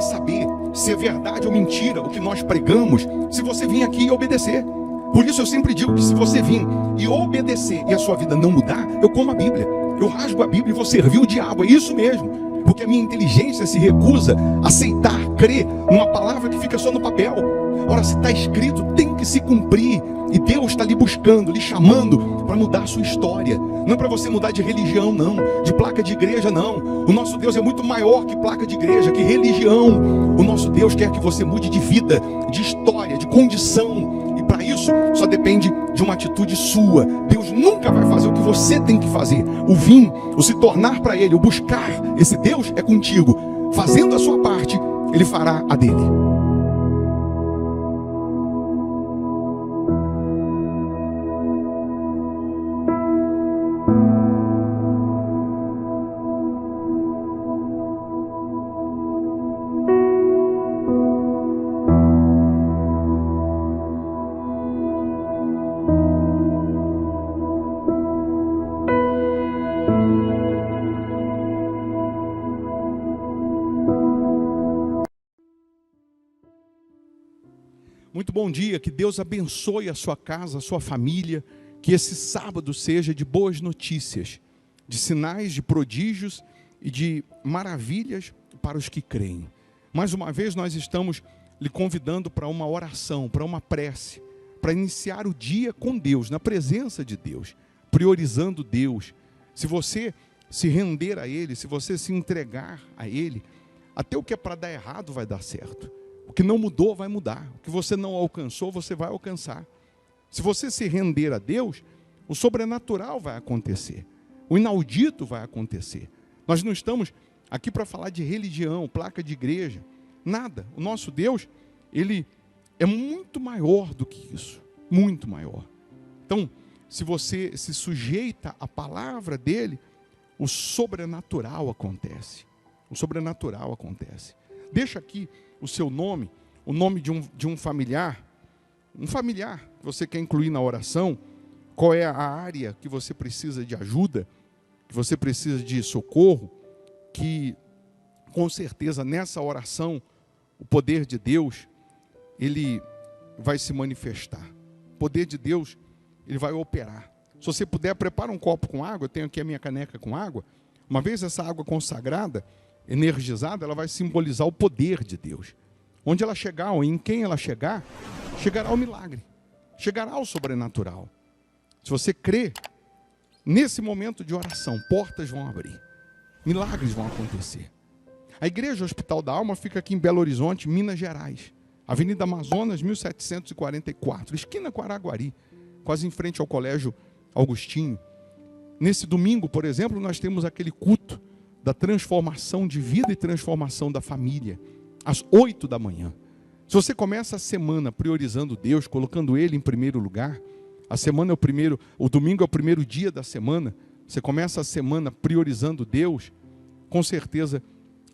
saber se é verdade ou mentira o que nós pregamos se você vir aqui e obedecer. Por isso eu sempre digo que se você vir e obedecer e a sua vida não mudar, eu como a Bíblia, eu rasgo a Bíblia e vou servir o diabo, é isso mesmo. Porque a minha inteligência se recusa a aceitar, crer numa palavra que fica só no papel. Ora, se está escrito, tem que se cumprir. E Deus está lhe buscando, lhe chamando para mudar a sua história. Não é para você mudar de religião, não. De placa de igreja, não. O nosso Deus é muito maior que placa de igreja, que religião. O nosso Deus quer que você mude de vida, de história, de condição. E para isso, só depende de uma atitude sua. Deus nunca vai fazer o que você tem que fazer. O vir, o se tornar para Ele, o buscar esse Deus é contigo. Fazendo a sua parte, Ele fará a dele. Muito bom dia, que Deus abençoe a sua casa, a sua família, que esse sábado seja de boas notícias, de sinais, de prodígios e de maravilhas para os que creem. Mais uma vez nós estamos lhe convidando para uma oração, para uma prece, para iniciar o dia com Deus, na presença de Deus, priorizando Deus. Se você se render a Ele, se você se entregar a Ele, até o que é para dar errado vai dar certo. O que não mudou vai mudar. O que você não alcançou, você vai alcançar. Se você se render a Deus, o sobrenatural vai acontecer. O inaudito vai acontecer. Nós não estamos aqui para falar de religião, placa de igreja. Nada. O nosso Deus, Ele é muito maior do que isso. Muito maior. Então, se você se sujeita à palavra dEle, o sobrenatural acontece. O sobrenatural acontece. Deixa aqui o seu nome, o nome de um familiar que você quer incluir na oração, qual é a área que você precisa de ajuda, que você precisa de socorro, que com certeza nessa oração o poder de Deus, ele vai se manifestar. O poder de Deus, ele vai operar. Se você puder, prepara um copo com água, eu tenho aqui a minha caneca com água. Uma vez essa água consagrada, energizada, ela vai simbolizar o poder de Deus. Onde ela chegar, ou em quem ela chegar, chegará o milagre, chegará o sobrenatural. Se você crê, nesse momento de oração, portas vão abrir, milagres vão acontecer. A Igreja Hospital da Alma fica aqui em Belo Horizonte, Minas Gerais, Avenida Amazonas, 1744, esquina com Araguari, quase em frente ao Colégio Augustinho. Nesse domingo, por exemplo, nós temos aquele culto da transformação de vida e transformação da família, às 8 da manhã. Se você começa a semana priorizando Deus, colocando Ele em primeiro lugar, o domingo é o primeiro dia da semana, você começa a semana priorizando Deus, com certeza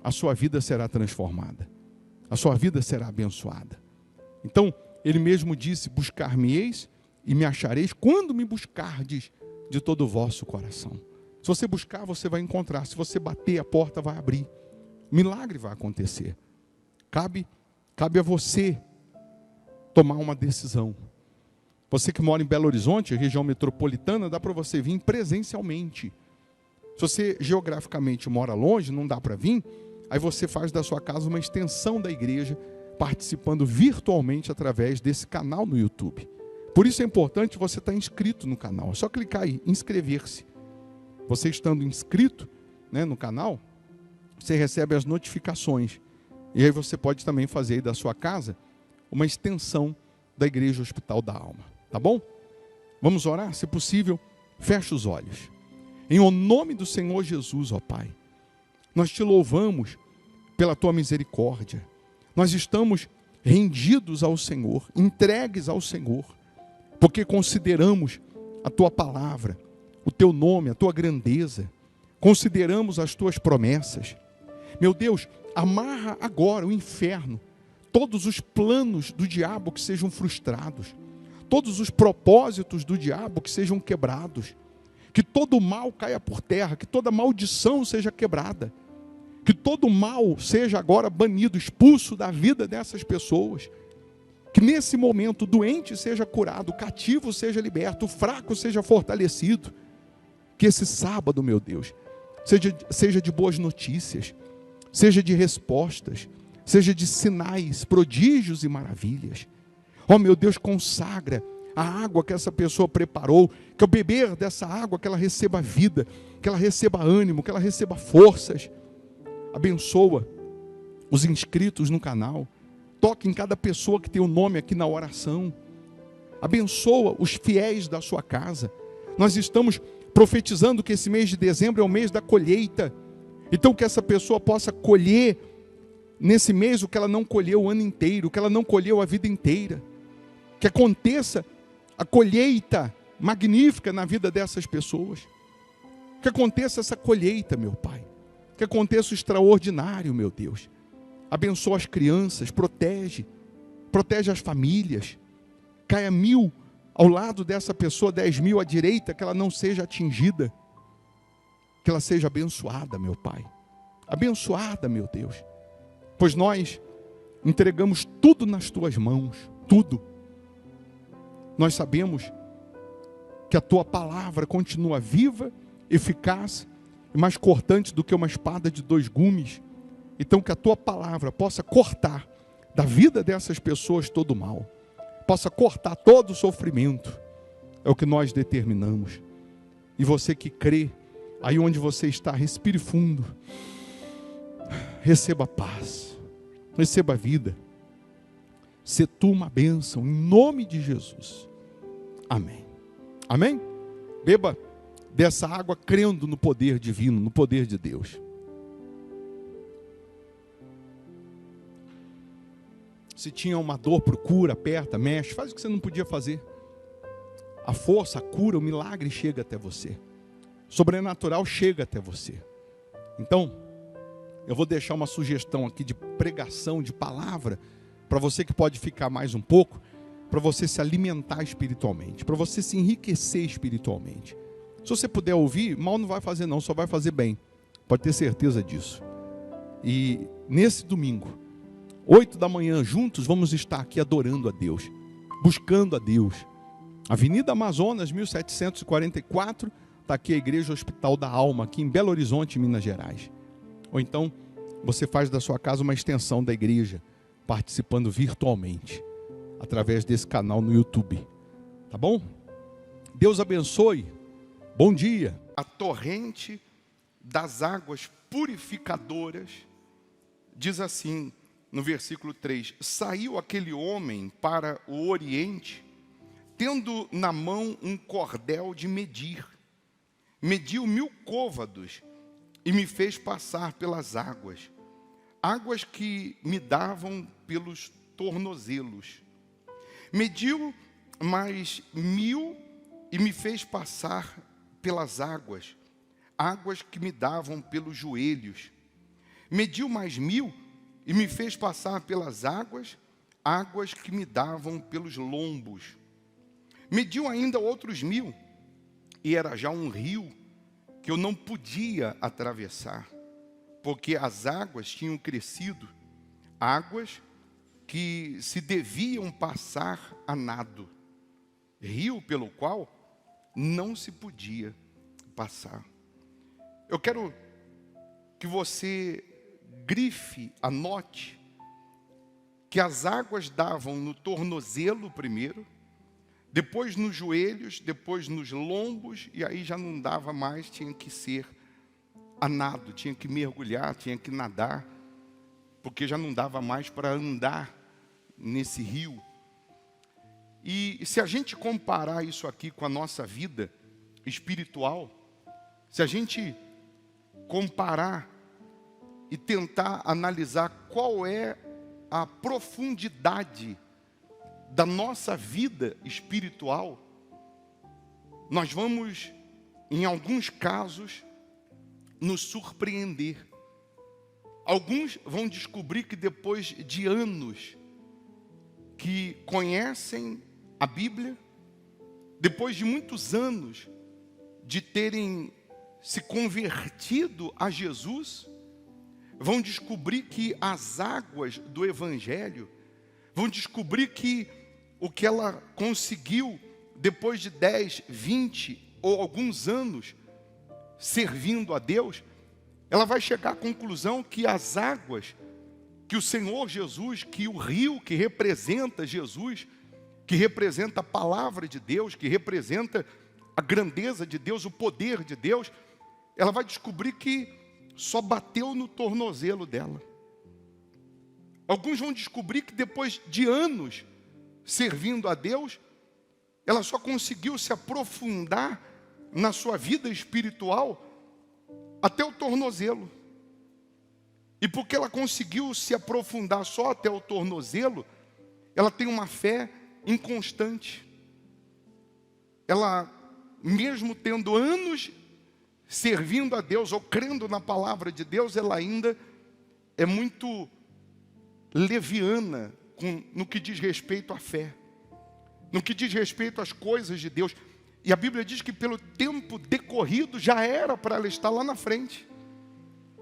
a sua vida será transformada, a sua vida será abençoada. Então, Ele mesmo disse, buscar-me-eis e me achareis, quando me buscardes de todo o vosso coração. Se você buscar, você vai encontrar. Se você bater, a porta vai abrir. Milagre vai acontecer. Cabe a você tomar uma decisão. Você que mora em Belo Horizonte, região metropolitana, dá para você vir presencialmente. Se você geograficamente mora longe, não dá para vir, aí você faz da sua casa uma extensão da igreja, participando virtualmente através desse canal no YouTube. Por isso é importante você estar inscrito no canal. É só clicar aí, inscrever-se. Você estando inscrito, né, no canal, você recebe as notificações. E aí você pode também fazer aí da sua casa uma extensão da Igreja Hospital da Alma. Tá bom? Vamos orar? Se possível, feche os olhos. Em o nome do Senhor Jesus, ó Pai, nós te louvamos pela tua misericórdia. Nós estamos rendidos ao Senhor, entregues ao Senhor, porque consideramos a tua palavra, o teu nome, a tua grandeza, consideramos as tuas promessas. Meu Deus, amarra agora o inferno, todos os planos do diabo que sejam frustrados, todos os propósitos do diabo que sejam quebrados, que todo o mal caia por terra, que toda maldição seja quebrada, Que todo mal seja agora banido, expulso da vida dessas pessoas. Que nesse momento o doente seja curado, o cativo seja liberto, o fraco seja fortalecido. Que esse sábado, meu Deus, seja de boas notícias, seja de respostas, seja de sinais, prodígios e maravilhas. Ó meu Deus, consagra a água que essa pessoa preparou, que ao beber dessa água que ela receba vida, que ela receba ânimo, que ela receba forças. Abençoa os inscritos no canal, toque em cada pessoa que tem o nome aqui na oração, abençoa os fiéis da sua casa. Nós estamos profetizando que esse mês de dezembro é o mês da colheita, então que essa pessoa possa colher nesse mês o que ela não colheu o ano inteiro, o que ela não colheu a vida inteira, que aconteça a colheita magnífica na vida dessas pessoas, que aconteça essa colheita, meu Pai, que aconteça o extraordinário, meu Deus. Abençoa as crianças, protege as famílias, caia 1000 ao lado dessa pessoa, 10.000 à direita, que ela não seja atingida, que ela seja abençoada, meu Pai, abençoada, meu Deus, pois nós entregamos tudo nas Tuas mãos, tudo. Nós sabemos que a Tua palavra continua viva, eficaz e mais cortante do que uma espada de 2 gumes. Então que a Tua palavra possa cortar da vida dessas pessoas todo o mal, possa cortar todo o sofrimento. É o que nós determinamos. E você que crê, aí onde você está, respire fundo, receba paz, receba vida. Se tu uma bênção, em nome de Jesus. Amém. Amém? Beba dessa água crendo no poder divino, no poder de Deus. Se tinha uma dor, procura, aperta, mexe, faz o que você não podia fazer. A força, a cura, o milagre chega até você. O sobrenatural chega até você. Então, eu vou deixar uma sugestão aqui de pregação, de palavra, para você que pode ficar mais um pouco, para você se alimentar espiritualmente, para você se enriquecer espiritualmente. Se você puder ouvir, mal não vai fazer não, só vai fazer bem. Pode ter certeza disso. E nesse domingo, 8 da manhã, juntos vamos estar aqui adorando a Deus, buscando a Deus. Avenida Amazonas, 1744, está aqui a Igreja Hospital da Alma, aqui em Belo Horizonte, Minas Gerais. Ou então, você faz da sua casa uma extensão da igreja, participando virtualmente, através desse canal no YouTube. Tá bom? Deus abençoe. Bom dia. A torrente das águas purificadoras, diz assim, no versículo 3, saiu aquele homem para o oriente, tendo na mão um cordel de medir. Mediu 1000 côvados e me fez passar pelas águas, águas que me davam pelos tornozelos. Mediu mais 1000 e me fez passar pelas águas, águas que me davam pelos joelhos. Mediu mais 1000 e me fez passar pelas águas, águas que me davam pelos lombos. Mediu ainda outros 1000, e era já um rio que eu não podia atravessar, porque as águas tinham crescido, águas que se deviam passar a nado, rio pelo qual não se podia passar. Eu quero que você grife, anote, que as águas davam no tornozelo primeiro, depois nos joelhos, depois nos lombos, e aí já não dava mais, tinha que ser a nado, tinha que mergulhar, tinha que nadar, porque já não dava mais para andar nesse rio. E se a gente comparar isso aqui com a nossa vida espiritual, se a gente comparar e tentar analisar qual é a profundidade da nossa vida espiritual, nós vamos, em alguns casos, nos surpreender. Alguns vão descobrir que depois de anos que conhecem a Bíblia, depois de muitos anos de terem se convertido a Jesus, vão descobrir que as águas do Evangelho, vão descobrir que o que ela conseguiu depois de 10, 20 ou alguns anos servindo a Deus, ela vai chegar à conclusão que as águas, que o Senhor Jesus, que o rio que representa Jesus, que representa a palavra de Deus, que representa a grandeza de Deus, o poder de Deus, ela vai descobrir que só bateu no tornozelo dela. Alguns vão descobrir que depois de anos servindo a Deus, ela só conseguiu se aprofundar na sua vida espiritual até o tornozelo. E porque ela conseguiu se aprofundar só até o tornozelo, ela tem uma fé inconstante. Ela, mesmo tendo anos servindo a Deus ou crendo na palavra de Deus, ela ainda é muito leviana no que diz respeito à fé, no que diz respeito às coisas de Deus. E a Bíblia diz que pelo tempo decorrido já era para ela estar lá na frente,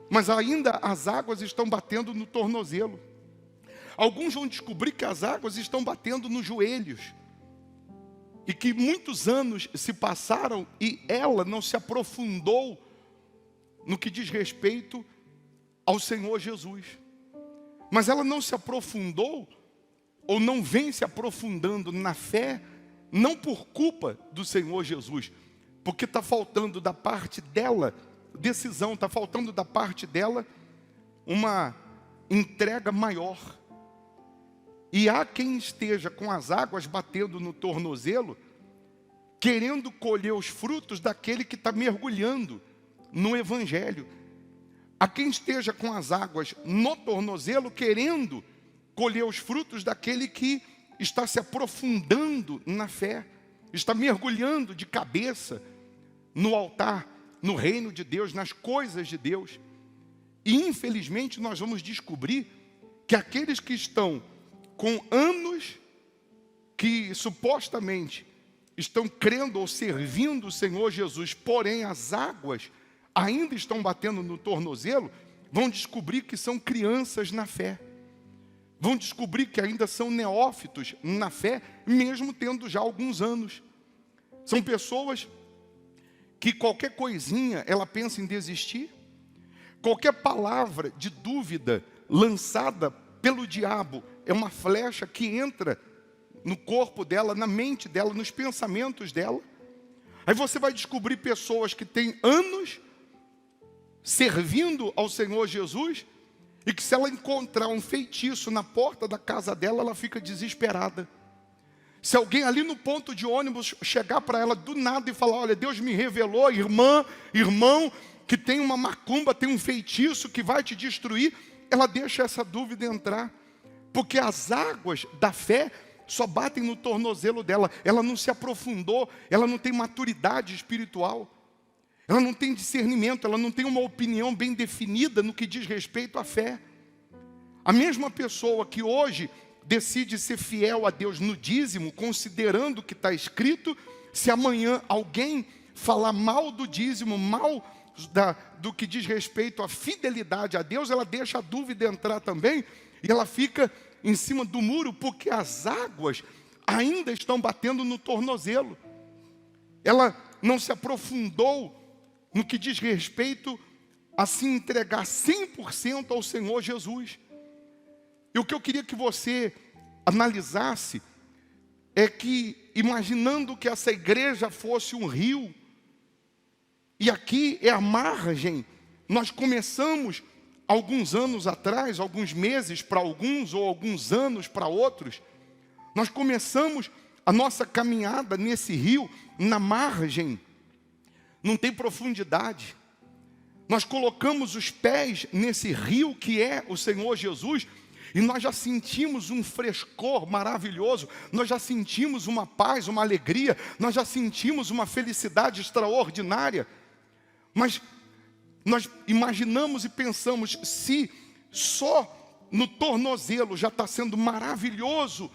mas ainda as águas estão batendo no tornozelo. Alguns vão descobrir que as águas estão batendo nos joelhos, e que muitos anos se passaram e ela não se aprofundou no que diz respeito ao Senhor Jesus. Mas ela não se aprofundou, ou não vem se aprofundando na fé, não por culpa do Senhor Jesus, porque está faltando da parte dela decisão, está faltando da parte dela uma entrega maior. E há quem esteja com as águas batendo no tornozelo, querendo colher os frutos daquele que está mergulhando no Evangelho. Há quem esteja com as águas no tornozelo, querendo colher os frutos daquele que está se aprofundando na fé, está mergulhando de cabeça no altar, no reino de Deus, nas coisas de Deus. E infelizmente nós vamos descobrir que aqueles que estão com anos, que supostamente estão crendo ou servindo o Senhor Jesus, porém as águas ainda estão batendo no tornozelo, vão descobrir que são crianças na fé. Vão descobrir que ainda são neófitos na fé, mesmo tendo já alguns anos. São pessoas que qualquer coisinha ela pensa em desistir. Qualquer palavra de dúvida lançada pelo diabo é uma flecha que entra no corpo dela, na mente dela, nos pensamentos dela. Aí você vai descobrir pessoas que têm anos servindo ao Senhor Jesus, e que se ela encontrar um feitiço na porta da casa dela, ela fica desesperada. Se alguém ali no ponto de ônibus chegar para ela do nada e falar: olha, Deus me revelou, irmã, irmão, que tem uma macumba, tem um feitiço que vai te destruir, ela deixa essa dúvida entrar, porque as águas da fé só batem no tornozelo dela. Ela não se aprofundou, ela não tem maturidade espiritual, ela não tem discernimento, ela não tem uma opinião bem definida no que diz respeito à fé. A mesma pessoa que hoje decide ser fiel a Deus no dízimo, considerando o que está escrito, se amanhã alguém falar mal do dízimo, mal do que diz respeito à fidelidade a Deus, ela deixa a dúvida entrar também, e ela fica em cima do muro, porque as águas ainda estão batendo no tornozelo. Ela não se aprofundou no que diz respeito a se entregar 100% ao Senhor Jesus. E o que eu queria que você analisasse é que, imaginando que essa igreja fosse um rio, e aqui é a margem, nós começamos alguns anos atrás, alguns meses para alguns, ou alguns anos para outros, nós começamos a nossa caminhada nesse rio, na margem, não tem profundidade. Nós colocamos os pés nesse rio que é o Senhor Jesus, e nós já sentimos um frescor maravilhoso, nós já sentimos uma paz, uma alegria, nós já sentimos uma felicidade extraordinária. Mas nós imaginamos e pensamos, se só no tornozelo já está sendo maravilhoso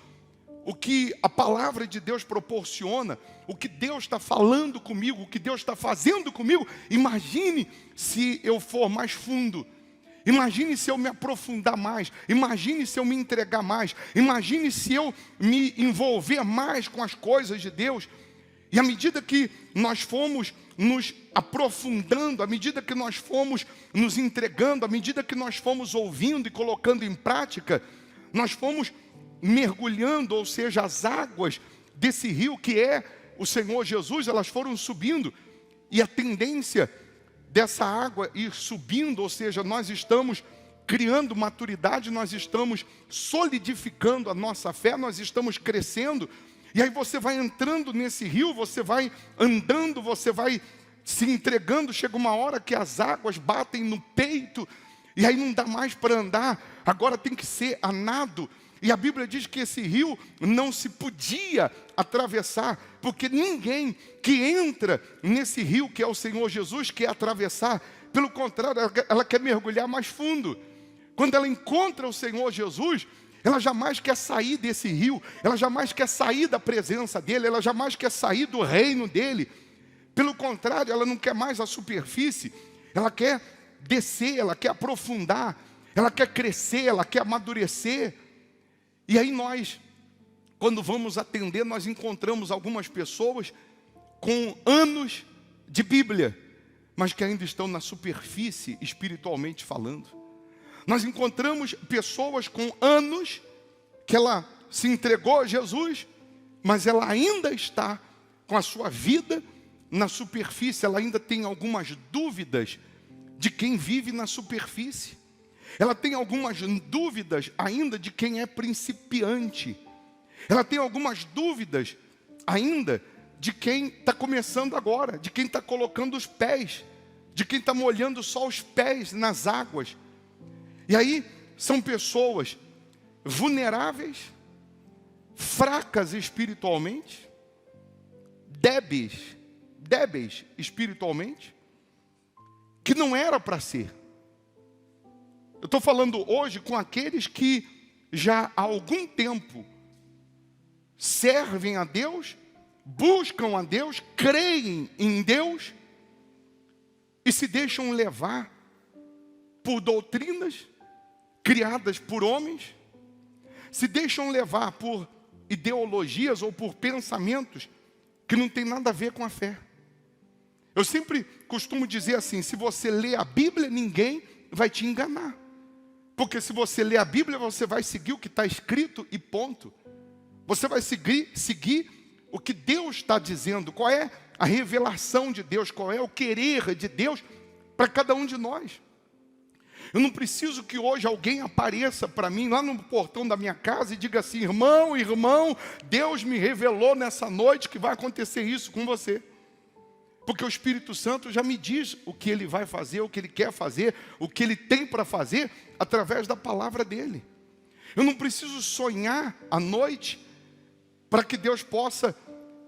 o que a palavra de Deus proporciona, o que Deus está falando comigo, o que Deus está fazendo comigo, imagine se eu for mais fundo, Imagine se eu me aprofundar mais, imagine se eu me entregar mais, imagine se eu me envolver mais com as coisas de Deus. E à medida que nós fomos nos aprofundando, à medida que nós fomos nos entregando, à medida que nós fomos ouvindo e colocando em prática, nós fomos mergulhando, ou seja, as águas desse rio que é o Senhor Jesus, elas foram subindo. E a tendência dessa água ir subindo, ou seja, nós estamos criando maturidade, nós estamos solidificando a nossa fé, nós estamos crescendo. E aí você vai entrando nesse rio, você vai andando, você vai se entregando. Chega uma hora que as águas batem no peito, e aí não dá mais para andar, agora tem que ser a nado. E a Bíblia diz que esse rio não se podia atravessar, porque ninguém que entra nesse rio, que é o Senhor Jesus, quer atravessar. Pelo contrário, ela quer mergulhar mais fundo. Quando ela encontra o Senhor Jesus, ela jamais quer sair desse rio, ela jamais quer sair da presença dEle, ela jamais quer sair do reino dEle. Pelo contrário, ela não quer mais a superfície, ela quer descer, ela quer aprofundar, ela quer crescer, ela quer amadurecer. E aí nós, quando vamos atender, nós encontramos algumas pessoas com anos de Bíblia, mas que ainda estão na superfície espiritualmente falando. Nós encontramos pessoas com anos que ela se entregou a Jesus, mas ela ainda está com a sua vida na superfície, ela ainda tem algumas dúvidas de quem vive na superfície. Ela tem algumas dúvidas ainda de quem é principiante. Ela tem algumas dúvidas ainda de quem está começando agora, de quem está colocando os pés, de quem está molhando só os pés nas águas. E aí são pessoas vulneráveis, fracas espiritualmente, débeis espiritualmente, que não era para ser. Eu estou falando hoje com aqueles que já há algum tempo servem a Deus, buscam a Deus, creem em Deus e se deixam levar por doutrinas criadas por homens, se deixam levar por ideologias ou por pensamentos que não tem nada a ver com a fé. Eu sempre costumo dizer assim: se você lê a Bíblia, ninguém vai te enganar. Porque se você lê a Bíblia, você vai seguir o que está escrito e ponto. Você vai seguir o que Deus está dizendo, qual é a revelação de Deus, qual é o querer de Deus para cada um de nós. Eu não preciso que hoje alguém apareça para mim lá no portão da minha casa e diga assim: irmão, Deus me revelou nessa noite que vai acontecer isso com você. Porque o Espírito Santo já me diz o que Ele vai fazer, o que Ele quer fazer, o que Ele tem para fazer através da palavra dEle. Eu não preciso sonhar à noite para que Deus possa,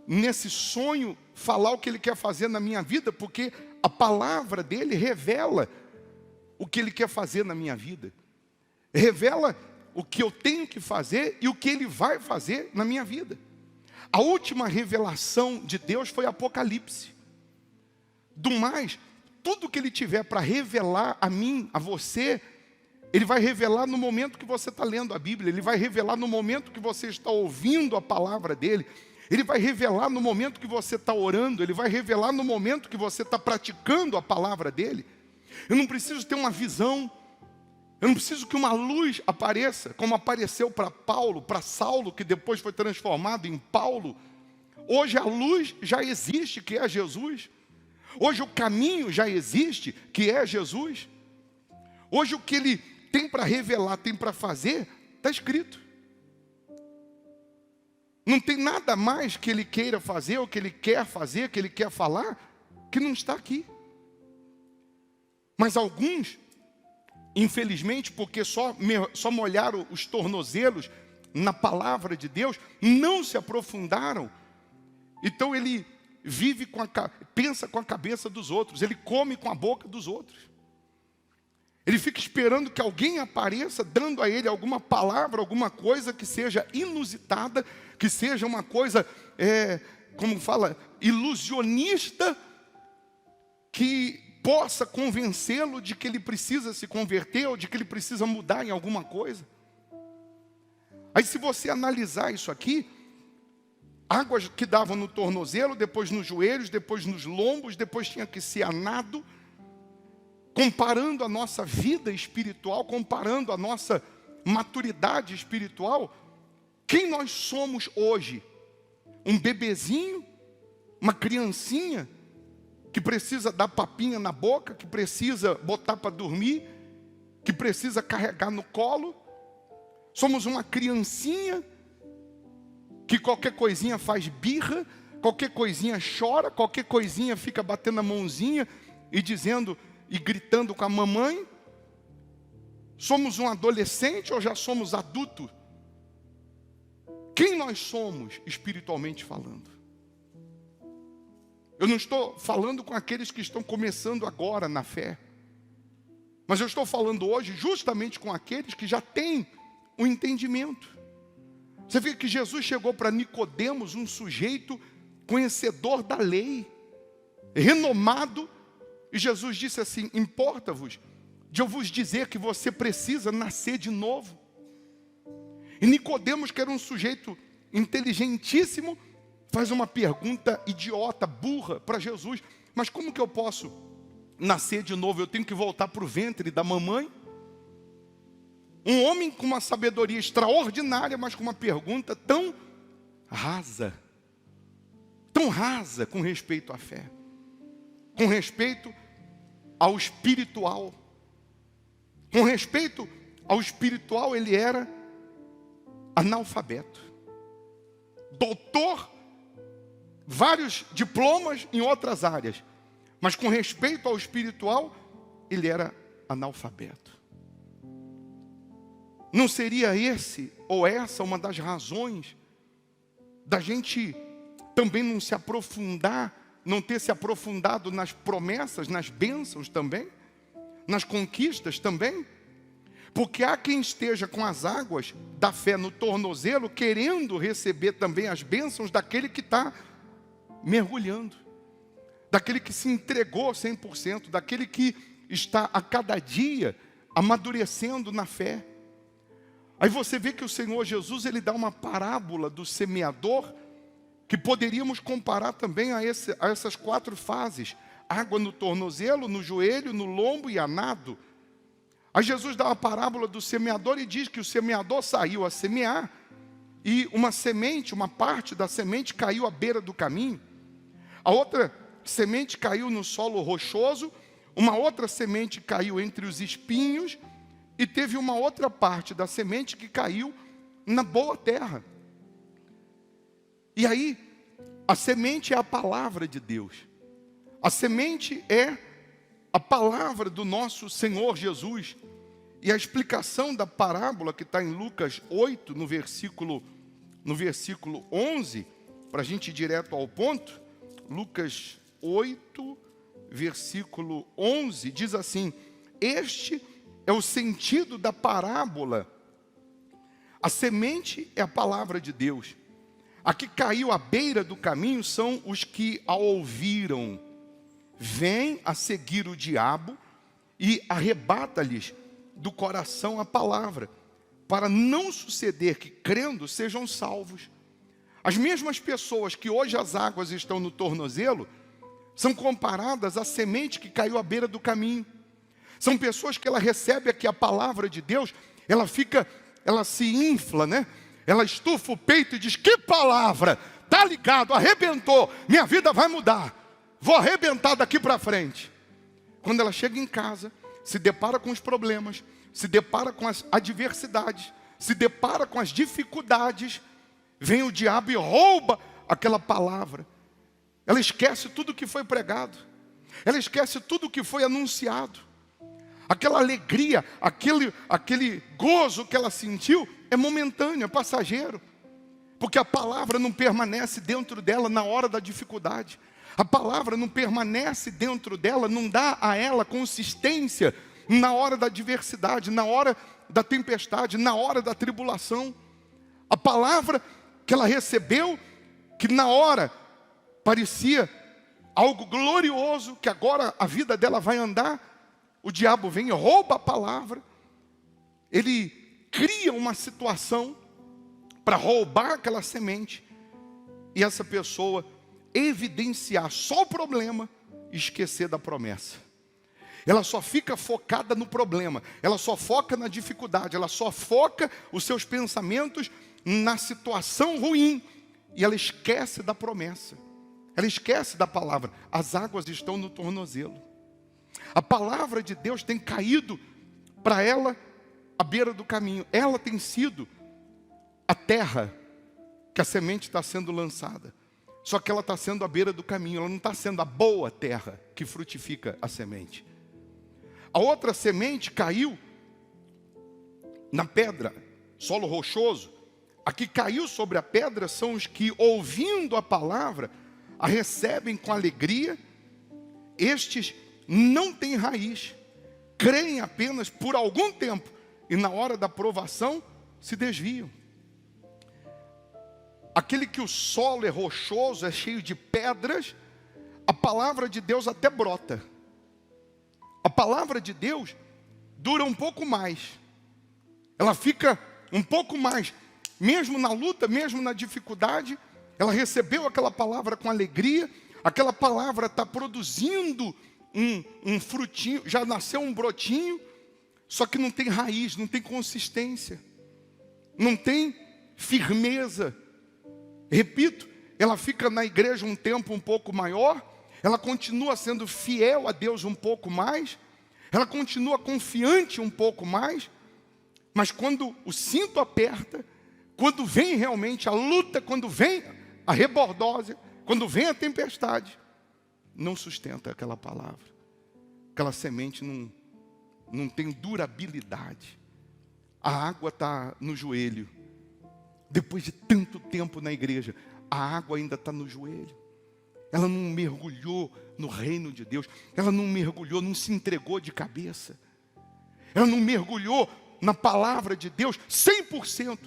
nesse sonho, falar o que Ele quer fazer na minha vida, porque a palavra dEle revela o que Ele quer fazer na minha vida. Revela o que eu tenho que fazer e o que Ele vai fazer na minha vida. A última revelação de Deus foi Apocalipse. Do mais, tudo que Ele tiver para revelar a mim, a você, Ele vai revelar no momento que você está lendo a Bíblia, Ele vai revelar no momento que você está ouvindo a palavra dEle, Ele vai revelar no momento que você está orando, Ele vai revelar no momento que você está praticando a palavra dEle. Eu não preciso ter uma visão, eu não preciso que uma luz apareça, como apareceu para Paulo, para Saulo, que depois foi transformado em Paulo. Hoje a luz já existe, que é Jesus. Hoje o caminho já existe, que é Jesus. Hoje o que Ele tem para revelar, tem para fazer, está escrito. Não tem nada mais que Ele queira fazer, ou que Ele quer fazer, que Ele quer falar, que não está aqui. Mas alguns, infelizmente, porque só molharam os tornozelos na palavra de Deus, não se aprofundaram. Então ele vive pensa com a cabeça dos outros, ele come com a boca dos outros. Ele fica esperando que alguém apareça, dando a ele alguma palavra, alguma coisa que seja inusitada, que seja uma coisa, como fala, ilusionista, que possa convencê-lo de que ele precisa se converter ou de que ele precisa mudar em alguma coisa. Aí se você analisar isso aqui, águas que davam no tornozelo, depois nos joelhos, depois nos lombos, depois tinha que ser a nado, comparando a nossa vida espiritual, comparando a nossa maturidade espiritual, quem nós somos hoje? Um bebezinho? Uma criancinha? Que precisa dar papinha na boca, que precisa botar para dormir, que precisa carregar no colo? Somos uma criancinha que qualquer coisinha faz birra, qualquer coisinha chora, qualquer coisinha fica batendo a mãozinha e dizendo e gritando com a mamãe? Somos um adolescente ou já somos adulto? Quem nós somos espiritualmente falando? Eu não estou falando com aqueles que estão começando agora na fé, mas eu estou falando hoje justamente com aqueles que já têm o entendimento. Você vê que Jesus chegou para Nicodemos, um sujeito conhecedor da lei, renomado, e Jesus disse assim: importa-vos de eu vos dizer que você precisa nascer de novo. E Nicodemos, que era um sujeito inteligentíssimo, faz uma pergunta idiota, burra para Jesus: mas como que eu posso nascer de novo? Eu tenho que voltar para o ventre da mamãe? Um homem com uma sabedoria extraordinária, mas com uma pergunta tão rasa com respeito à fé, com respeito ao espiritual. Com respeito ao espiritual, ele era analfabeto, doutor, vários diplomas em outras áreas, mas com respeito ao espiritual, ele era analfabeto. Não seria esse ou essa uma das razões da gente também não se aprofundar, não ter se aprofundado nas promessas, nas bênçãos também, nas conquistas também? Porque há quem esteja com as águas da fé no tornozelo, querendo receber também as bênçãos daquele que está mergulhando, daquele que se entregou 100%, daquele que está a cada dia amadurecendo na fé. Aí você vê que o Senhor Jesus, ele dá uma parábola do semeador, que poderíamos comparar também a essas 4 fases: água no tornozelo, no joelho, no lombo e a nado. Aí Jesus dá uma parábola do semeador e diz que o semeador saiu a semear, e uma semente, uma parte da semente caiu à beira do caminho. A outra semente caiu no solo rochoso, uma outra semente caiu entre os espinhos, e teve uma outra parte da semente que caiu na boa terra. E aí, a semente é a palavra de Deus. A semente é a palavra do nosso Senhor Jesus. E a explicação da parábola que está em Lucas 8, no versículo 11, para a gente ir direto ao ponto, Lucas 8, versículo 11, diz assim: este é o sentido da parábola. A semente é a palavra de Deus. A que caiu à beira do caminho são os que a ouviram. Vem a seguir o diabo e arrebata-lhes do coração a palavra, para não suceder que, crendo, sejam salvos. As mesmas pessoas que hoje as águas estão no tornozelo, são comparadas à semente que caiu à beira do caminho. São pessoas que ela recebe aqui a palavra de Deus, ela se infla, né? Ela estufa o peito e diz: que palavra, tá ligado, arrebentou, minha vida vai mudar, vou arrebentar daqui para frente. Quando ela chega em casa, se depara com os problemas, se depara com as adversidades, se depara com as dificuldades, vem o diabo e rouba aquela palavra. Ela esquece tudo o que foi pregado, ela esquece tudo o que foi anunciado. Aquela alegria, aquele gozo que ela sentiu é momentâneo, é passageiro. Porque a palavra não permanece dentro dela na hora da dificuldade. A palavra não permanece dentro dela, não dá a ela consistência na hora da adversidade, na hora da tempestade, na hora da tribulação. A palavra que ela recebeu, que na hora parecia algo glorioso, que agora a vida dela vai andar, o diabo vem e rouba a palavra, ele cria uma situação para roubar aquela semente, e essa pessoa evidenciar só o problema e esquecer da promessa. Ela só fica focada no problema, ela só foca na dificuldade, ela só foca os seus pensamentos na situação ruim, e ela esquece da promessa, ela esquece da palavra. As águas estão no tornozelo, a palavra de Deus tem caído para ela à beira do caminho, ela tem sido a terra que a semente está sendo lançada, só que ela está sendo à beira do caminho, ela não está sendo a boa terra que frutifica a semente. A outra semente caiu na pedra, solo rochoso. A que caiu sobre a pedra são os que, ouvindo a palavra, a recebem com alegria. Estes não têm raiz, creem apenas por algum tempo, e na hora da provação se desviam. Aquele que o solo é rochoso, é cheio de pedras, a palavra de Deus até brota. A palavra de Deus dura um pouco mais. Ela fica um pouco mais. Mesmo na luta, mesmo na dificuldade, ela recebeu aquela palavra com alegria. Aquela palavra está produzindo um frutinho, já nasceu um brotinho, só que não tem raiz, não tem consistência, não tem firmeza. Repito, ela fica na igreja um tempo um pouco maior, ela continua sendo fiel a Deus um pouco mais, ela continua confiante um pouco mais, mas quando o cinto aperta, quando vem realmente a luta, quando vem a rebordose, quando vem a tempestade, não sustenta aquela palavra. Aquela semente não tem durabilidade. A água está no joelho. Depois de tanto tempo na igreja, a água ainda está no joelho. Ela não mergulhou no reino de Deus. Ela não mergulhou, não se entregou de cabeça. Ela não mergulhou na palavra de Deus 100%.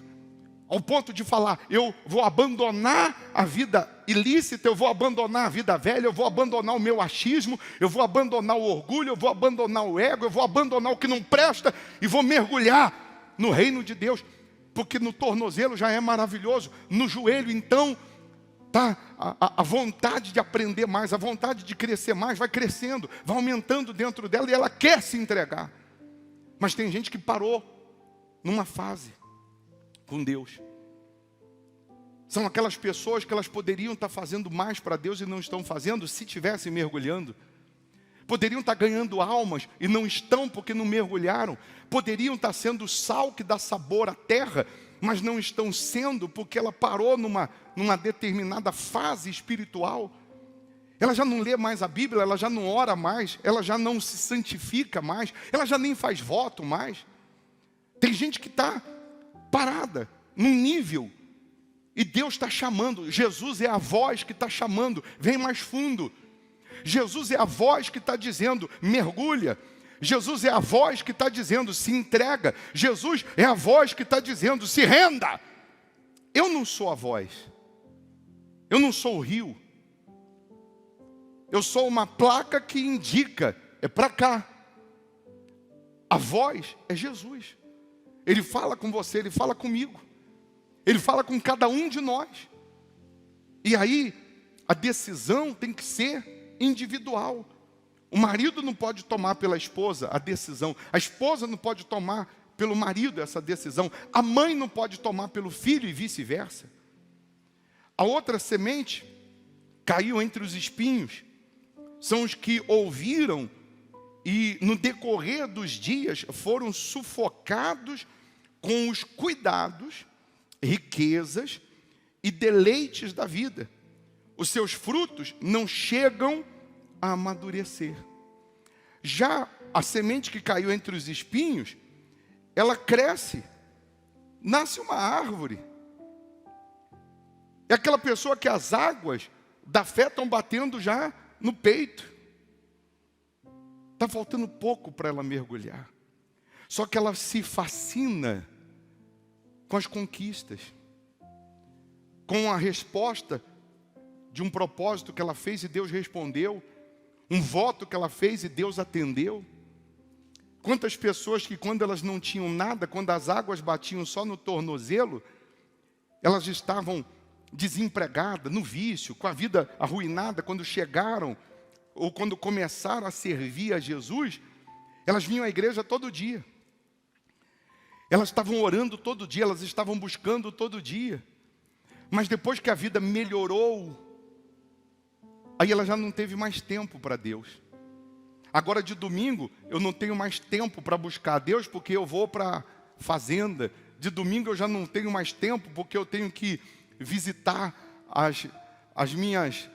Ao ponto de falar, eu vou abandonar a vida ilícita, eu vou abandonar a vida velha, eu vou abandonar o meu achismo, eu vou abandonar o orgulho, eu vou abandonar o ego, eu vou abandonar o que não presta e vou mergulhar no reino de Deus. Porque no tornozelo já é maravilhoso, no joelho então, tá, a vontade de aprender mais, a vontade de crescer mais, vai crescendo, vai aumentando dentro dela e ela quer se entregar. Mas tem gente que parou numa fase com Deus. São aquelas pessoas que elas poderiam estar fazendo mais para Deus e não estão fazendo se estivessem mergulhando. Poderiam estar ganhando almas e não estão porque não mergulharam. Poderiam estar sendo o sal que dá sabor à terra, mas não estão sendo porque ela parou numa determinada fase espiritual. Ela já não lê mais a Bíblia, ela já não ora mais, ela já não se santifica mais, ela já nem faz voto mais. Tem gente que está parada num nível e Deus está chamando. Jesus é a voz que está chamando, vem mais fundo. Jesus é a voz que está dizendo, mergulha. Jesus é a voz que está dizendo, se entrega. Jesus é a voz que está dizendo, se renda. Eu não sou a voz, eu não sou o rio, eu sou uma placa que indica, é para cá. A voz é Jesus. Ele fala com você, Ele fala comigo, Ele fala com cada um de nós. E aí, a decisão tem que ser individual. O marido não pode tomar pela esposa a decisão, a esposa não pode tomar pelo marido essa decisão, a mãe não pode tomar pelo filho e vice-versa. A outra semente caiu entre os espinhos, são os que ouviram e no decorrer dos dias foram sufocados com os cuidados, riquezas e deleites da vida. Os seus frutos não chegam a amadurecer. Já a semente que caiu entre os espinhos, ela cresce, nasce uma árvore. É aquela pessoa que as águas da fé estão batendo já no peito. Está faltando pouco para ela mergulhar. Só que ela se fascina com as conquistas, com a resposta de um propósito que ela fez e Deus respondeu, um voto que ela fez e Deus atendeu. Quantas pessoas que quando elas não tinham nada, quando as águas batiam só no tornozelo, elas estavam desempregadas, no vício, com a vida arruinada, quando chegaram ou quando começaram a servir a Jesus, elas vinham à igreja todo dia. Elas estavam orando todo dia, elas estavam buscando todo dia. Mas depois que a vida melhorou, aí ela já não teve mais tempo para Deus. Agora de domingo, eu não tenho mais tempo para buscar a Deus, porque eu vou para a fazenda. De domingo eu já não tenho mais tempo, porque eu tenho que visitar as minhas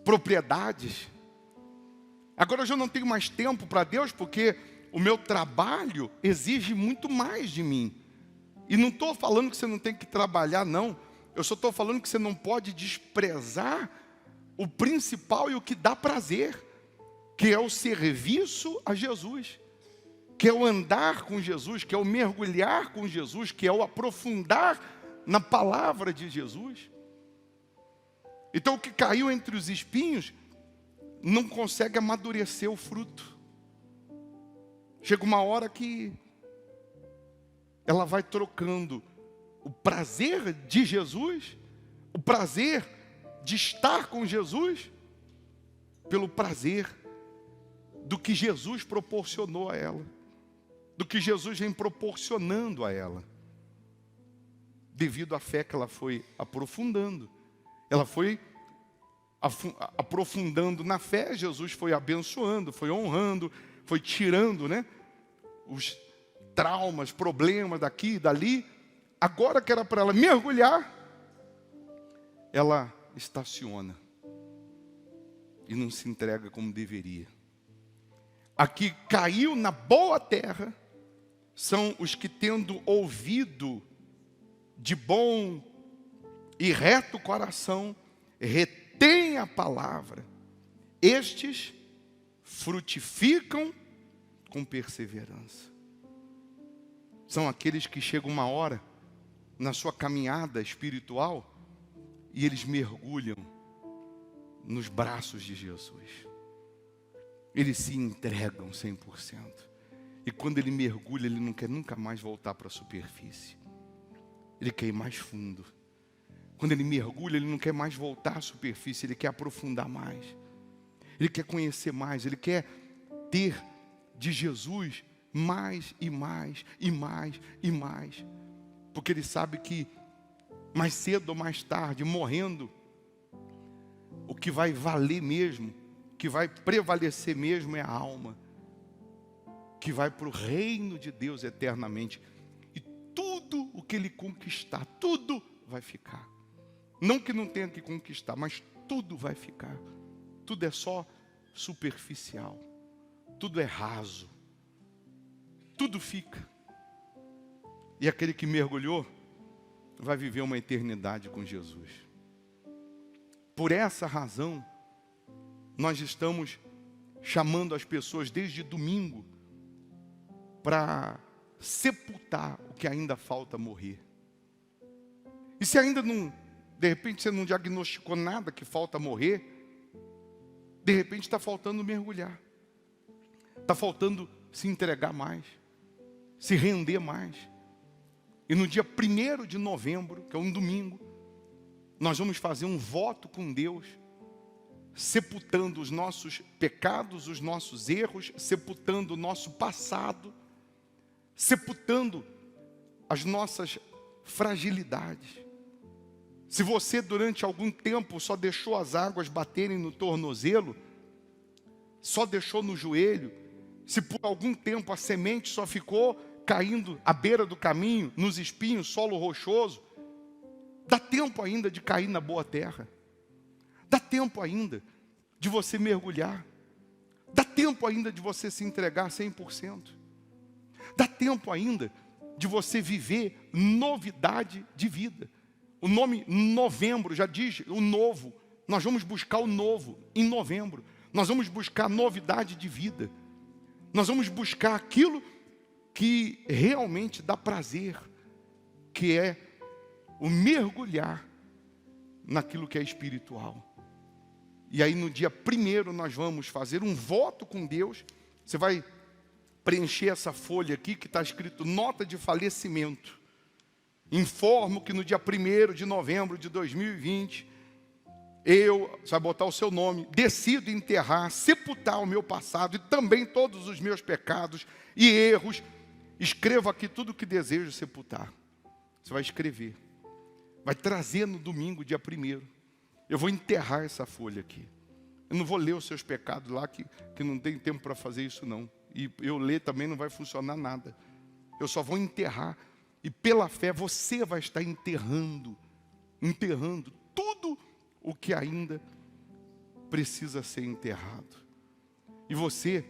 propriedades. Agora eu já não tenho mais tempo para Deus, porque o meu trabalho exige muito mais de mim. E não estou falando que você não tem que trabalhar, não. Eu só estou falando que você não pode desprezar o principal e o que dá prazer, que é o serviço a Jesus, que é o andar com Jesus, que é o mergulhar com Jesus, que é o aprofundar na palavra de Jesus. Então o que caiu entre os espinhos não consegue amadurecer o fruto. Chega uma hora que ela vai trocando o prazer de Jesus, o prazer de estar com Jesus, pelo prazer do que Jesus proporcionou a ela, do que Jesus vem proporcionando a ela, devido à fé que ela foi aprofundando. Ela foi aprofundando na fé, Jesus foi abençoando, foi honrando, foi tirando, os traumas, problemas daqui e dali. Agora que era para ela mergulhar, ela estaciona e não se entrega como deveria. Aqui caiu na boa terra são os que, tendo ouvido de bom e reto coração, retêm a palavra. Estes frutificam com perseverança. São aqueles que chegam uma hora na sua caminhada espiritual e eles mergulham nos braços de Jesus. Eles se entregam 100%. E quando ele mergulha, ele não quer nunca mais voltar para a superfície. Ele quer ir mais fundo. Quando ele mergulha, ele não quer mais voltar à superfície, ele quer aprofundar mais. Ele quer conhecer mais, ele quer ter de Jesus mais e mais e mais e mais. Porque ele sabe que mais cedo ou mais tarde, morrendo, o que vai valer mesmo, o que vai prevalecer mesmo é a alma, que vai para o reino de Deus eternamente. E tudo o que ele conquistar, tudo vai ficar. Não que não tenha que conquistar, mas tudo vai ficar. Tudo é só superficial. Tudo é raso. Tudo fica. E aquele que mergulhou vai viver uma eternidade com Jesus. Por essa razão, nós estamos chamando as pessoas desde domingo para sepultar o que ainda falta morrer. E se ainda não, de repente você não diagnosticou nada que falta morrer, de repente está faltando mergulhar. Está faltando se entregar mais, se render mais. E no dia 1º de novembro, que é um domingo, nós vamos fazer um voto com Deus, sepultando os nossos pecados, os nossos erros, sepultando o nosso passado, sepultando as nossas fragilidades. Se você durante algum tempo só deixou as águas baterem no tornozelo, só deixou no joelho, se por algum tempo a semente só ficou caindo à beira do caminho, nos espinhos, solo rochoso, dá tempo ainda de cair na boa terra. Dá tempo ainda de você mergulhar. Dá tempo ainda de você se entregar 100%. Dá tempo ainda de você viver novidade de vida. O nome novembro já diz o novo. Nós vamos buscar o novo em novembro. Nós vamos buscar novidade de vida. Nós vamos buscar aquilo que realmente dá prazer, que é o mergulhar naquilo que é espiritual. E aí no dia 1º nós vamos fazer um voto com Deus. Você vai preencher essa folha aqui que está escrito nota de falecimento. Informo que no dia 1º de novembro de 2020, você vai botar o seu nome, decido enterrar, sepultar o meu passado e também todos os meus pecados e erros. Escreva aqui tudo o que desejo sepultar. Você vai escrever. Vai trazer no domingo, dia 1º. Eu vou enterrar essa folha aqui. Eu não vou ler os seus pecados lá, que não tem tempo para fazer isso não. E eu ler também não vai funcionar nada. Eu só vou enterrar. E pela fé você vai estar enterrando tudo o que ainda precisa ser enterrado. E você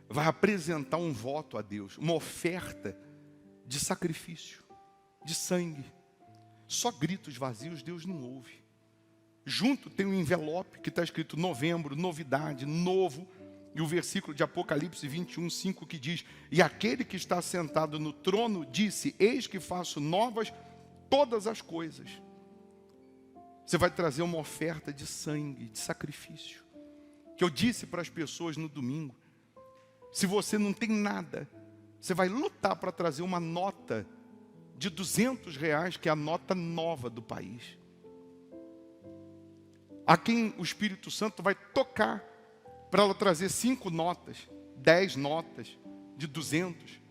vai apresentar um voto a Deus, uma oferta de sacrifício, de sangue. Só gritos vazios Deus não ouve. Junto tem um envelope que está escrito novembro, novidade, novo. E o versículo de Apocalipse 21:5 que diz: e aquele que está sentado no trono disse: eis que faço novas todas as coisas. Você vai trazer uma oferta de sangue, de sacrifício. Que eu disse para as pessoas no domingo: se você não tem nada, você vai lutar para trazer uma nota de R$200, que é a nota nova do país. A quem o Espírito Santo vai tocar para ela trazer 5 notas, 10 notas de 200,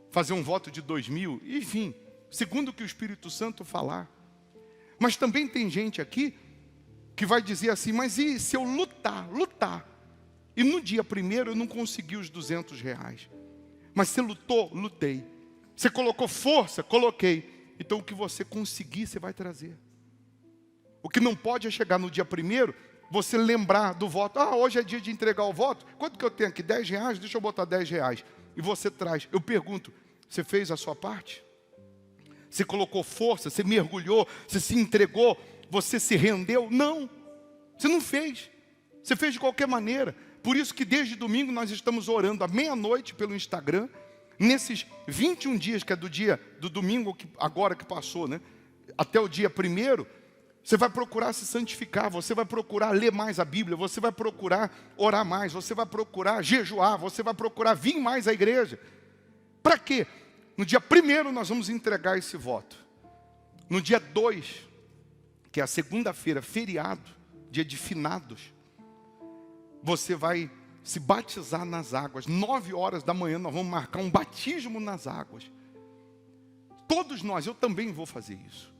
fazer um voto de 2.000, enfim, segundo o que o Espírito Santo falar. Mas também tem gente aqui que vai dizer assim: mas e se eu lutar, e no dia 1º eu não consegui os R$200, mas você lutou, lutei, você colocou força, coloquei, então o que você conseguir, você vai trazer. O que não pode é chegar no dia 1º, você lembrar do voto. Hoje é dia de entregar o voto. Quanto que eu tenho aqui? R$10? Deixa eu botar R$10. E você traz. Eu pergunto, você fez a sua parte? Você colocou força? Você mergulhou? Você se entregou? Você se rendeu? Não. Você não fez. Você fez de qualquer maneira. Por isso que desde domingo nós estamos orando à meia-noite pelo Instagram. Nesses 21 dias, que é do domingo agora que passou, né? Até o dia 1º, você vai procurar se santificar, você vai procurar ler mais a Bíblia, você vai procurar orar mais, você vai procurar jejuar, você vai procurar vir mais à igreja. Para quê? No dia 1º nós vamos entregar esse voto. No dia 2, que é a segunda-feira, feriado, dia de finados, você vai se batizar nas águas. 9 horas da manhã nós vamos marcar um batismo nas águas. Todos nós, eu também vou fazer isso.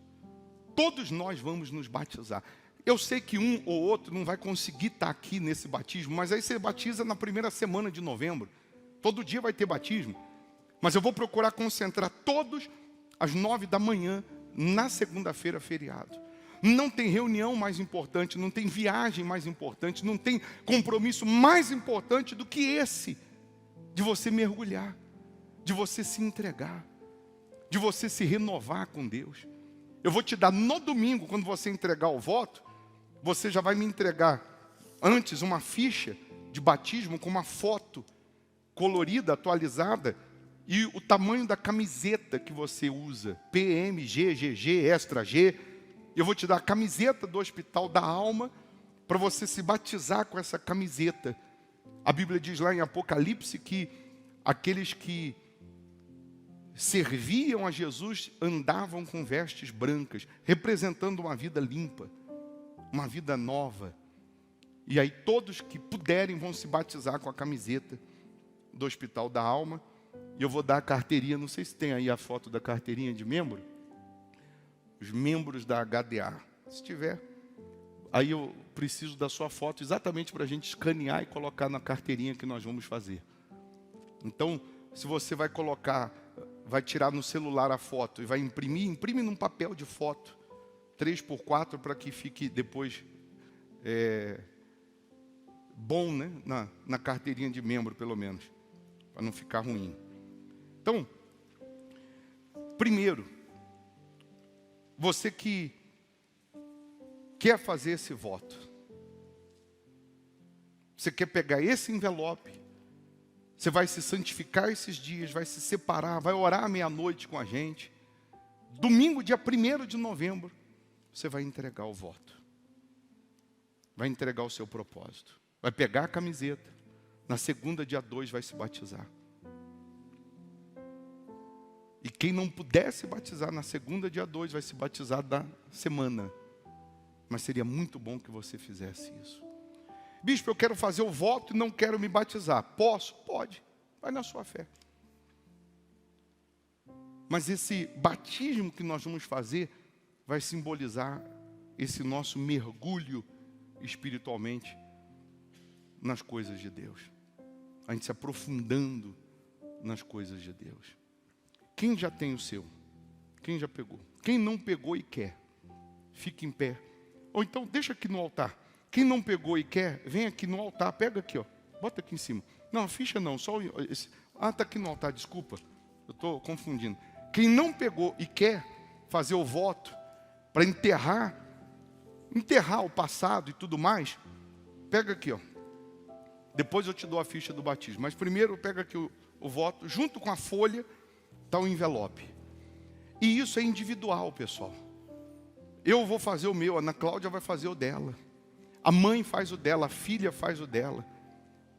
Todos nós vamos nos batizar. Eu sei que um ou outro não vai conseguir estar aqui nesse batismo, mas aí você batiza na primeira semana de novembro. Todo dia vai ter batismo. Mas eu vou procurar concentrar todos às 9 da manhã, na segunda-feira, feriado. Não tem reunião mais importante, não tem viagem mais importante, não tem compromisso mais importante do que esse, de você mergulhar, de você se entregar, de você se renovar com Deus. Eu vou te dar no domingo, quando você entregar o voto, você já vai me entregar antes uma ficha de batismo com uma foto colorida, atualizada, e o tamanho da camiseta que você usa, PM, G, GG, Extra G. Eu vou te dar a camiseta do Hospital da Alma, para você se batizar com essa camiseta. A Bíblia diz lá em Apocalipse que aqueles que serviam a Jesus andavam com vestes brancas, representando uma vida limpa, uma vida nova. E aí todos que puderem vão se batizar com a camiseta do Hospital da Alma. E eu vou dar a carteirinha, não sei se tem aí a foto da carteirinha de membro. Os membros da HDA. Se tiver, aí eu preciso da sua foto exatamente para a gente escanear e colocar na carteirinha que nós vamos fazer. Então, se você vai colocar, vai tirar no celular a foto e vai imprimir, imprime num papel de foto, 3x4, para que fique depois bom, né? Na carteirinha de membro, pelo menos, para não ficar ruim. Então, primeiro, você que quer fazer esse voto, você quer pegar esse envelope, você vai se santificar esses dias, vai se separar, vai orar à meia-noite com a gente. Domingo, dia 1º de novembro, você vai entregar o voto. vai entregar o seu propósito. Vai pegar a camiseta. Na segunda, dia 2, vai se batizar. E quem não puder se batizar na segunda, dia 2, vai se batizar da semana. Mas seria muito bom que você fizesse isso. Bispo, eu quero fazer o voto e não quero me batizar. Posso? Pode. Vai na sua fé. Mas esse batismo que nós vamos fazer vai simbolizar esse nosso mergulho espiritualmente nas coisas de Deus. A gente se aprofundando nas coisas de Deus. Quem já tem o seu? Quem já pegou? Quem não pegou e quer, fique em pé. Ou então deixa aqui no altar. Quem não pegou e quer, vem aqui no altar. Pega aqui, ó. Bota aqui em cima. Não, a ficha não, só esse. Ah, está aqui no altar, desculpa. Eu estou confundindo. Quem não pegou e quer fazer o voto para enterrar o passado e tudo mais, pega aqui, ó. Depois eu te dou a ficha do batismo. Mas primeiro pega aqui o voto, junto com a folha, está o envelope. E isso é individual, pessoal. Eu vou fazer o meu, a Ana Cláudia vai fazer o dela. A mãe faz o dela, a filha faz o dela.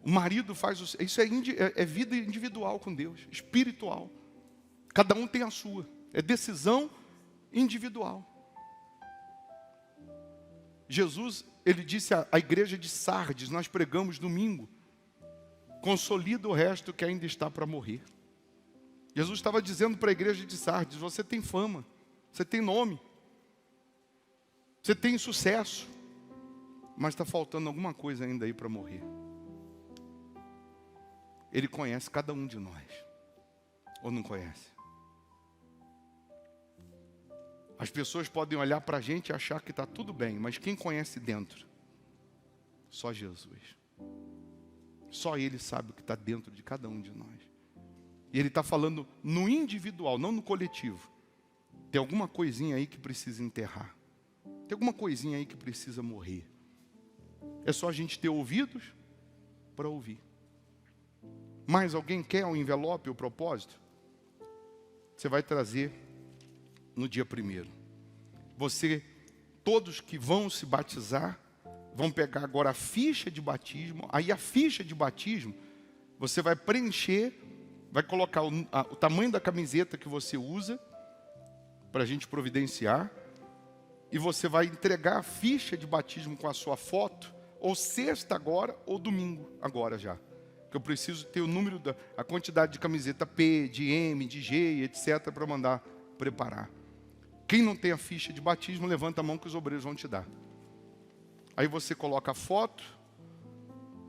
O marido faz o... Isso é vida individual com Deus, espiritual. Cada um tem a sua. É decisão individual. Jesus, ele disse à igreja de Sardes, nós pregamos domingo, consolida o resto que ainda está para morrer. Jesus estava dizendo para a igreja de Sardes, você tem fama, você tem nome, você tem sucesso, mas está faltando alguma coisa ainda aí para morrer. Ele conhece cada um de nós, ou não conhece? As pessoas podem olhar para a gente e achar que está tudo bem, mas quem conhece dentro? Só Jesus. Só Ele sabe o que está dentro de cada um de nós. E Ele está falando no individual, não no coletivo. Tem alguma coisinha aí que precisa enterrar. Tem alguma coisinha aí que precisa morrer. É só a gente ter ouvidos para ouvir. Mais alguém quer um envelope, o propósito? Você vai trazer no dia 1º. Todos que vão se batizar, vão pegar agora a ficha de batismo. Aí a ficha de batismo, você vai preencher, vai colocar o tamanho da camiseta que você usa, para a gente providenciar. E você vai entregar a ficha de batismo com a sua foto, ou sexta agora, ou domingo agora já. Que eu preciso ter o número, a quantidade de camiseta P, de M, de G, etc. para mandar preparar. Quem não tem a ficha de batismo, levanta a mão que os obreiros vão te dar. Aí você coloca a foto,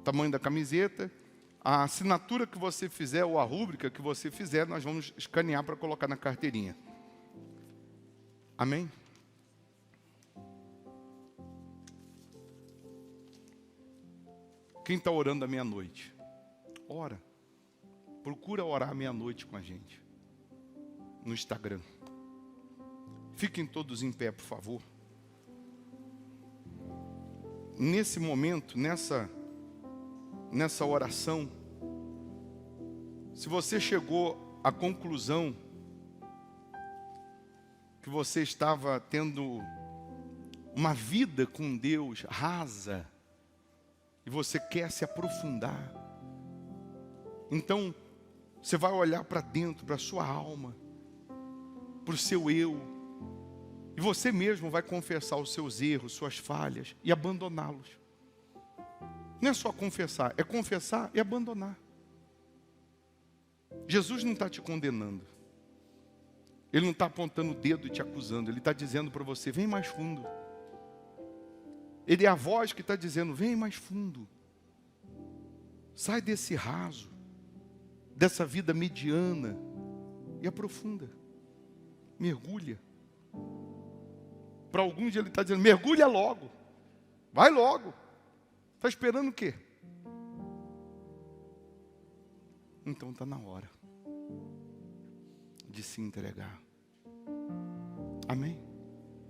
tamanho da camiseta, a assinatura que você fizer ou a rúbrica que você fizer, nós vamos escanear para colocar na carteirinha. Amém? Quem está orando à meia-noite? Ora. Procura orar à meia-noite com a gente. No Instagram. Fiquem todos em pé, por favor. Nesse momento, nessa oração, se você chegou à conclusão que você estava tendo uma vida com Deus rasa, e você quer se aprofundar, então você vai olhar para dentro, para a sua alma, para o seu eu, e você mesmo vai confessar os seus erros, suas falhas e abandoná-los. Não é só confessar, é confessar e abandonar. Jesus não está te condenando. Ele não está apontando o dedo e te acusando. Ele está dizendo para você, vem mais fundo. Ele é a voz que está dizendo, vem mais fundo. Sai desse raso, dessa vida mediana e aprofunda. Mergulha. Para alguns ele está dizendo, mergulha logo. Vai logo. Está esperando o quê? Então está na hora de se entregar. Amém?